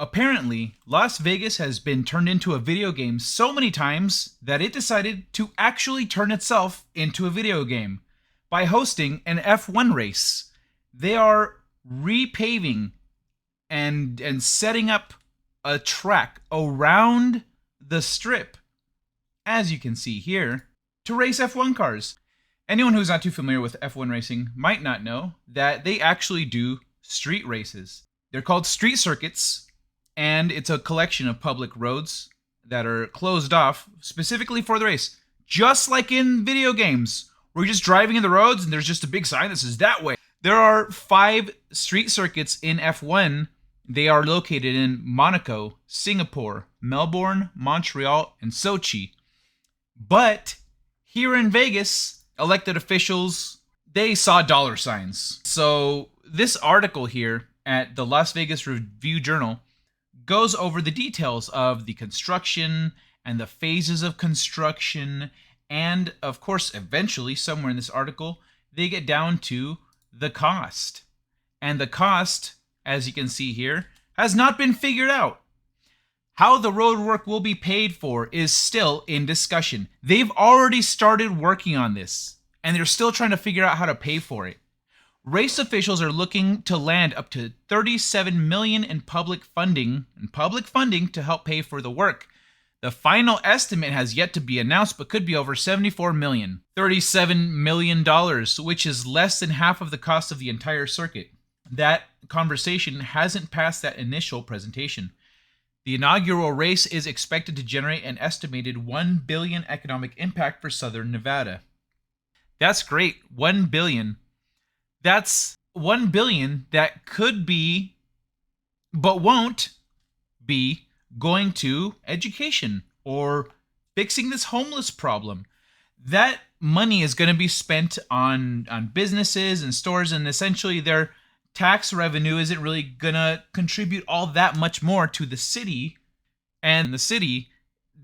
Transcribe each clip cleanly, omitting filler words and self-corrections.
Apparently, Las Vegas has been turned into a video game so many times that it decided to actually turn itself into a video game by hosting an F1 race. They are repaving and setting up a track around the strip, as you can see here, to race F1 cars. Anyone who's not too familiar with F1 racing might not know that they actually do street races. They're called street circuits, and it's a collection of public roads that are closed off specifically for the race. Just like in video games, where you're just driving in the roads and there's just a big sign that says that way. There are 5 street circuits in F1. They are located in Monaco, Singapore, Melbourne, Montreal, and Sochi. But here in Vegas, elected officials, they saw dollar signs. So this article here at the Las Vegas Review-Journal goes over the details of the construction and the phases of construction, and of course, eventually, somewhere in this article, they get down to the cost. And the cost, as you can see here, has not been figured out. How the road work will be paid for is still in discussion. They've already started working on this, and they're still trying to figure out how to pay for it. Race officials are looking to land up to $37 million in public funding to help pay for the work. The final estimate has yet to be announced, but could be over $74 million. $37 million, which is less than half of the cost of the entire circuit. That conversation hasn't passed that initial presentation. The inaugural race is expected to generate an estimated $1 billion economic impact for Southern Nevada. That's great, $1 billion. That's $1 billion that could be, but won't be, going to education or fixing this homeless problem. That money is going to be spent on businesses and stores, and essentially their tax revenue isn't really going to contribute all that much more to the city. And the city,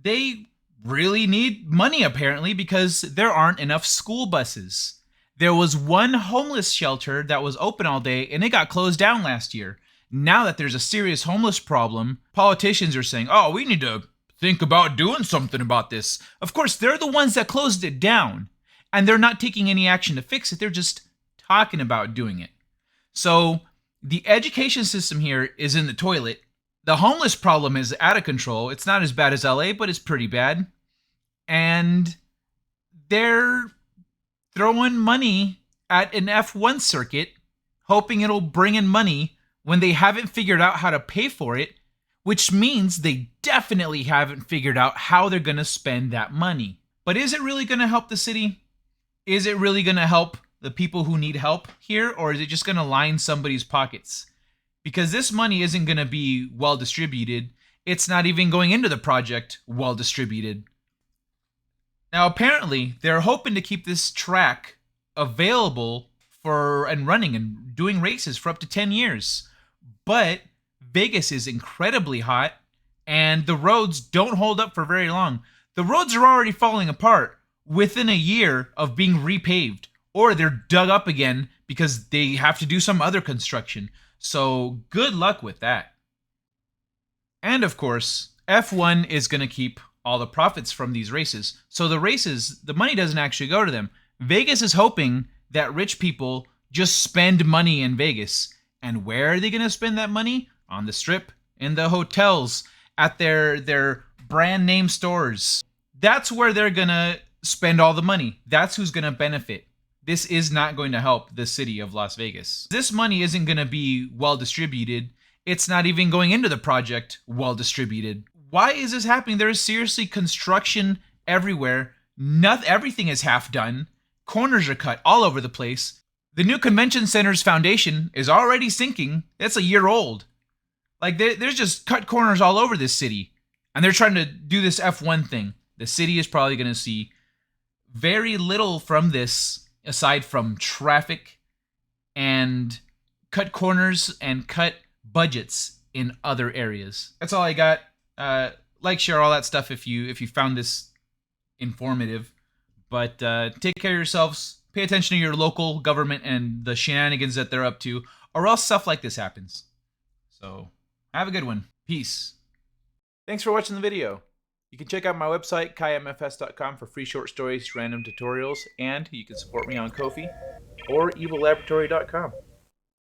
they really need money apparently because there aren't enough school buses. There was one homeless shelter that was open all day, and it got closed down last year. Now that there's a serious homeless problem, politicians are saying, oh, we need to think about doing something about this. Of course, they're the ones that closed it down, and they're not taking any action to fix it. They're just talking about doing it. So the education system here is in the toilet. The homeless problem is out of control. It's not as bad as LA, but it's pretty bad. And they're throwing money at an F1 circuit, hoping it'll bring in money when they haven't figured out how to pay for it, which means they definitely haven't figured out how they're going to spend that money. But is it really going to help the city? Is it really going to help the people who need help here, or is it just going to line somebody's pockets? Because this money isn't going to be well distributed. It's not even going into the project well distributed. Now, apparently, they're hoping to keep this track available for and running and doing races for up to 10 years. But Vegas is incredibly hot, and the roads don't hold up for very long. The roads are already falling apart within a year of being repaved, or they're dug up again because they have to do some other construction. So good luck with that. And of course, F1 is going to keep all the profits from these races. So the races, the money doesn't actually go to them. Vegas is hoping that rich people just spend money in Vegas. And where are they going to spend that money? On the strip, in the hotels, at their brand name stores. That's where they're going to spend all the money. That's who's going to benefit. This is not going to help the city of Las Vegas. This money isn't going to be well distributed. It's not even going into the project well distributed. Why is this happening? There is seriously construction everywhere. Everything is half done. Corners are cut all over the place. The new convention center's foundation is already sinking. That's a year old. Like, there's just cut corners all over this city. And they're trying to do this F1 thing. The city is probably going to see very little from this aside from traffic and cut corners and cut budgets in other areas. That's all I got. Like, share all that stuff if you found this informative. But take care of yourselves. Pay attention to your local government and the shenanigans that they're up to, or else stuff like this happens. So have a good one. Peace. Thanks for watching the video. You can check out my website, KaiMFS.com, for free short stories, random tutorials, and you can support me on Ko-fi or evillaboratory.com.